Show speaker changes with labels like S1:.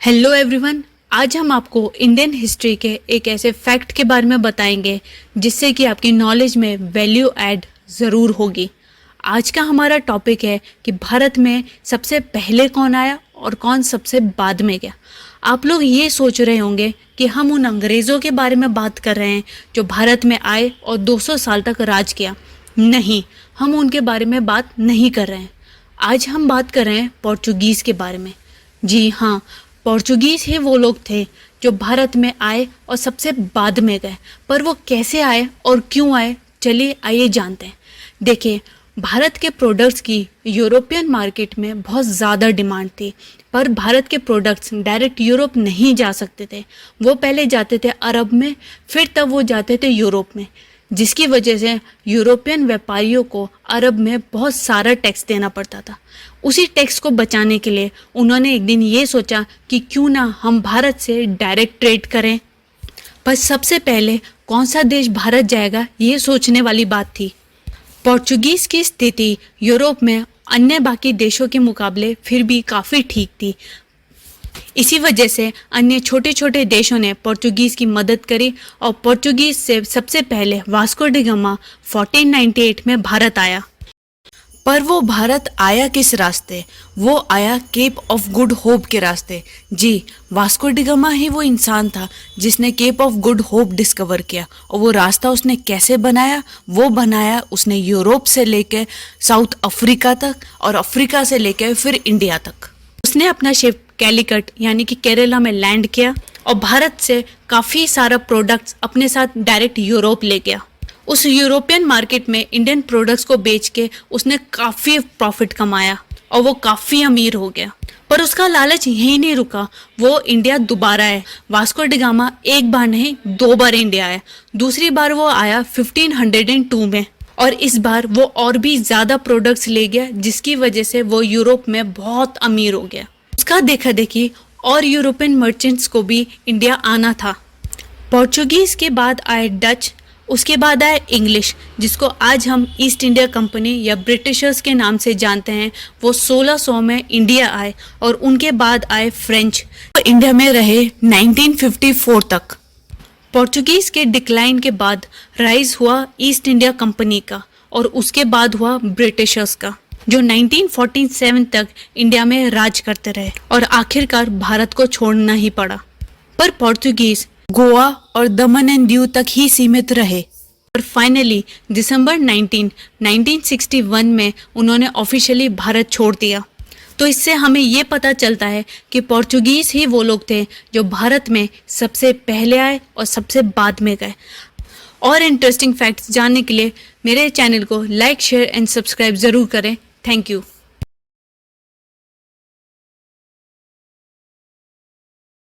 S1: Hello everyone, आज हम आपको इंडियन हिस्ट्री के एक ऐसे फैक्ट के बारे में बताएंगे जिससे कि आपकी नॉलेज में वैल्यू ऐड ज़रूर होगी। आज का हमारा टॉपिक है कि भारत में सबसे पहले कौन आया और कौन सबसे बाद में गया। आप लोग ये सोच रहे होंगे कि हम उन अंग्रेज़ों के बारे में बात कर रहे हैं जो भारत में आए और 200 साल तक राज किया। नहीं, हम उनके बारे में बात नहीं कर रहे हैं। आज हम बात कर रहे हैं पोर्चुगीज़ के बारे में। जी हाँ, पोर्चुगीज़ ही वो लोग थे जो भारत में आए और सबसे बाद में गए। पर वो कैसे आए और क्यों आए, चलिए आइए जानते हैं। देखिए, भारत के प्रोडक्ट्स की यूरोपियन मार्केट में बहुत ज़्यादा डिमांड थी, पर भारत के प्रोडक्ट्स डायरेक्ट यूरोप नहीं जा सकते थे। वो पहले जाते थे अरब में, फिर तब वो जाते थे यूरोप में, जिसकी वजह से यूरोपियन व्यापारियों को अरब में बहुत सारा टैक्स देना पड़ता था। उसी टैक्स को बचाने के लिए उन्होंने एक दिन ये सोचा कि क्यों ना हम भारत से डायरेक्ट ट्रेड करें। पर सबसे पहले कौन सा देश भारत जाएगा, ये सोचने वाली बात थी। पोर्चुगीज़ की स्थिति यूरोप में अन्य बाकी देशों के मुकाबले फिर भी काफ़ी ठीक थी। इसी वजह से अन्य छोटे छोटे देशों ने पोर्चुगीज़ की मदद करी और पोर्चुगीज़ से सबसे पहले वास्को डी गामा 1498 में भारत आया। पर वो भारत आया किस रास्ते? वो आया केप ऑफ गुड होप के रास्ते। जी, वास्को डी गामा ही वो इंसान था जिसने Cape of Good Hope discover किया। और वो रास्ता उसने कैसे बनाया? वो बनाया उसने यूरोप से लेकर साउथ अफ्रीका तक और अफ्रीका से लेकर फिर इंडिया तक। उसने अपना शिप कैलिकट यानी कि केरला में लैंड किया और भारत से काफ़ी सारा प्रोडक्ट्स अपने साथ डायरेक्ट यूरोप ले गया। उस यूरोपियन मार्केट में इंडियन प्रोडक्ट्स को बेच के उसने काफ़ी प्रॉफिट कमाया और वो काफ़ी अमीर हो गया। पर उसका लालच यहीं नहीं रुका, वो इंडिया दोबारा आया। वास्को डी गामा एक बार नहीं 2 बार इंडिया आया। दूसरी बार वो आया 1502 में और इस बार वो और भी ज़्यादा प्रोडक्ट्स ले गया, जिसकी वजह से वो यूरोप में बहुत अमीर हो गया। उसका देखा देखी और यूरोपियन मर्चेंट्स को भी इंडिया आना था। पोर्चुगीज़ के बाद आए डच, उसके बाद आए इंग्लिश, जिसको आज हम ईस्ट इंडिया कंपनी या ब्रिटिशर्स के नाम से जानते हैं। वो 1600 में इंडिया आए और उनके बाद आए फ्रेंच। वो इंडिया में रहे 1954 तक। पोर्चुगीज़ के डिक्लाइन के बाद राइज हुआ ईस्ट इंडिया कंपनी का और उसके बाद हुआ ब्रिटिशर्स का, जो 1947 तक इंडिया में राज करते रहे और आखिरकार भारत को छोड़ना ही पड़ा। पर पोर्चुगीज़ गोवा और दमन एंड दीव तक ही सीमित रहे और फाइनली दिसंबर 1961 में उन्होंने ऑफिशियली भारत छोड़ दिया। तो इससे हमें ये पता चलता है कि पोर्चुगीज़ ही वो लोग थे जो भारत में सबसे पहले आए और सबसे बाद में गए। और इंटरेस्टिंग फैक्ट्स जानने के लिए मेरे चैनल को लाइक, शेयर एंड सब्सक्राइब ज़रूर करें। Thank you.